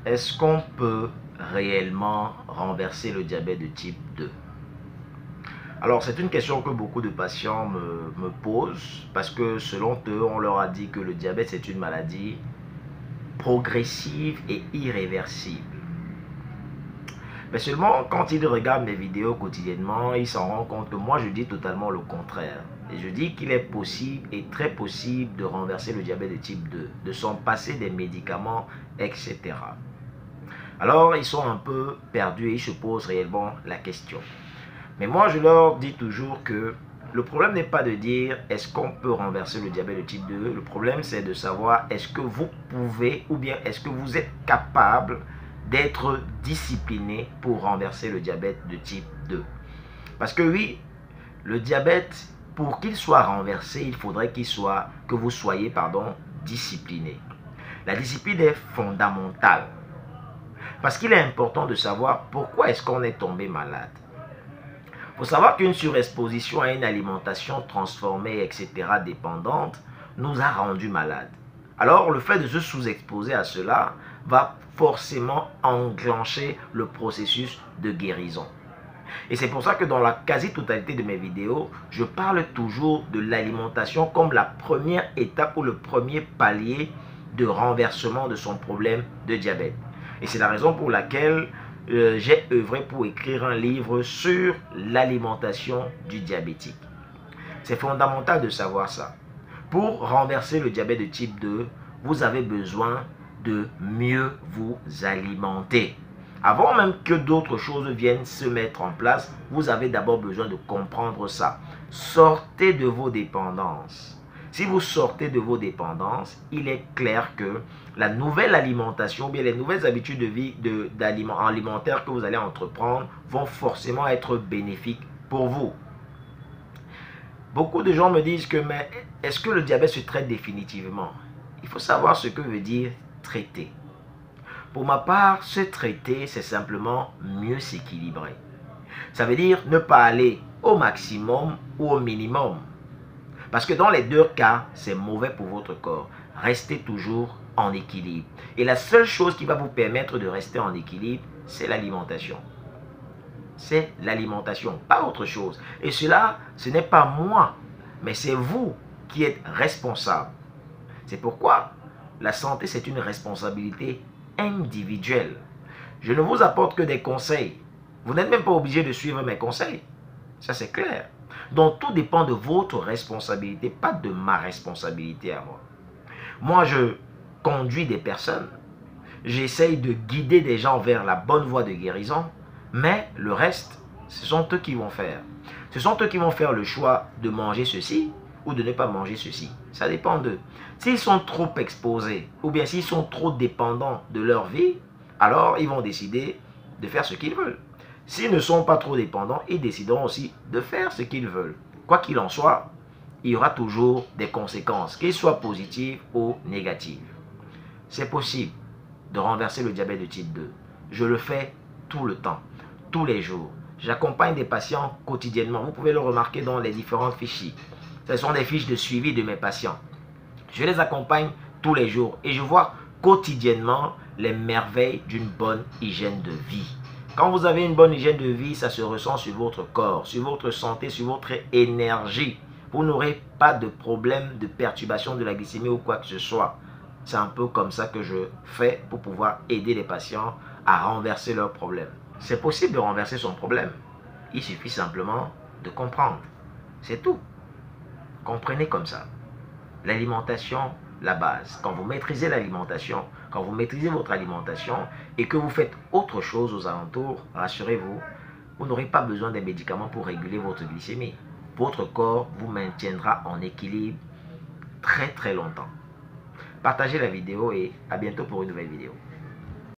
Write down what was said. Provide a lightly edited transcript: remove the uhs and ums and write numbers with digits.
Est-ce qu'on peut réellement renverser le diabète de type 2? Alors, c'est une question que beaucoup de patients me posent parce que selon eux, on leur a dit que le diabète, c'est une maladie progressive et irréversible. Mais seulement quand ils regardent mes vidéos quotidiennement, ils s'en rendent compte que moi, je dis totalement le contraire. Et je dis qu'il est possible et très possible de renverser le diabète de type 2, de s'en passer des médicaments, etc. Alors, ils sont un peu perdus et ils se posent réellement la question. Mais moi, je leur dis toujours que le problème n'est pas de dire est-ce qu'on peut renverser le diabète de type 2. Le problème, c'est de savoir est-ce que vous pouvez ou bien est-ce que vous êtes capable d'être discipliné pour renverser le diabète de type 2. Parce que oui, le diabète, pour qu'il soit renversé, il faudrait que vous soyez discipliné. La discipline est fondamentale. Parce qu'il est important de savoir pourquoi est-ce qu'on est tombé malade. Il faut savoir qu'une surexposition à une alimentation transformée, etc., dépendante, nous a rendus malades. Alors, le fait de se sous-exposer à cela va forcément enclencher le processus de guérison. Et c'est pour ça que dans la quasi-totalité de mes vidéos, je parle toujours de l'alimentation comme la première étape ou le premier palier de renversement de son problème de diabète. Et c'est la raison pour laquelle j'ai œuvré pour écrire un livre sur l'alimentation du diabétique. C'est fondamental de savoir ça. Pour renverser le diabète de type 2, vous avez besoin de mieux vous alimenter. Avant même que d'autres choses viennent se mettre en place, vous avez d'abord besoin de comprendre ça. Sortez de vos dépendances. Si vous sortez de vos dépendances, il est clair que la nouvelle alimentation, bien les nouvelles habitudes de vie alimentaires que vous allez entreprendre vont forcément être bénéfiques pour vous. Beaucoup de gens me disent que mais est-ce que le diabète se traite définitivement? Il faut savoir ce que veut dire traiter. Pour ma part, se traiter, c'est simplement mieux s'équilibrer. Ça veut dire ne pas aller au maximum ou au minimum. Parce que dans les deux cas, c'est mauvais pour votre corps. Restez toujours en équilibre. Et la seule chose qui va vous permettre de rester en équilibre, c'est l'alimentation. C'est l'alimentation, pas autre chose. Et cela, ce n'est pas moi, mais c'est vous qui êtes responsable. C'est pourquoi la santé, c'est une responsabilité individuelle. Je ne vous apporte que des conseils. Vous n'êtes même pas obligé de suivre mes conseils. Ça, c'est clair. Donc, tout dépend de votre responsabilité, pas de ma responsabilité à moi. Moi, je conduis des personnes. J'essaye de guider des gens vers la bonne voie de guérison. Mais le reste, ce sont eux qui vont faire. Ce sont eux qui vont faire le choix de manger ceci ou de ne pas manger ceci. Ça dépend d'eux. S'ils sont trop exposés ou bien s'ils sont trop dépendants de leur vie, alors ils vont décider de faire ce qu'ils veulent. S'ils ne sont pas trop dépendants, ils décideront aussi de faire ce qu'ils veulent. Quoi qu'il en soit, il y aura toujours des conséquences, qu'elles soient positives ou négatives. C'est possible de renverser le diabète de type 2. Je le fais tout le temps, tous les jours. J'accompagne des patients quotidiennement. Vous pouvez le remarquer dans les différentes fiches. Ce sont des fiches de suivi de mes patients. Je les accompagne tous les jours et je vois quotidiennement les merveilles d'une bonne hygiène de vie. Quand vous avez une bonne hygiène de vie, ça se ressent sur votre corps, sur votre santé, sur votre énergie. Vous n'aurez pas de problème de perturbation de la glycémie ou quoi que ce soit. C'est un peu comme ça que je fais pour pouvoir aider les patients à renverser leurs problèmes. C'est possible de renverser son problème. Il suffit simplement de comprendre. C'est tout. Comprenez comme ça. L'alimentation, la base. Quand vous maîtrisez l'alimentation, quand vous maîtrisez votre alimentation et que vous faites autre chose aux alentours, rassurez-vous, vous n'aurez pas besoin des médicaments pour réguler votre glycémie. Votre corps vous maintiendra en équilibre très très longtemps. Partagez la vidéo et à bientôt pour une nouvelle vidéo.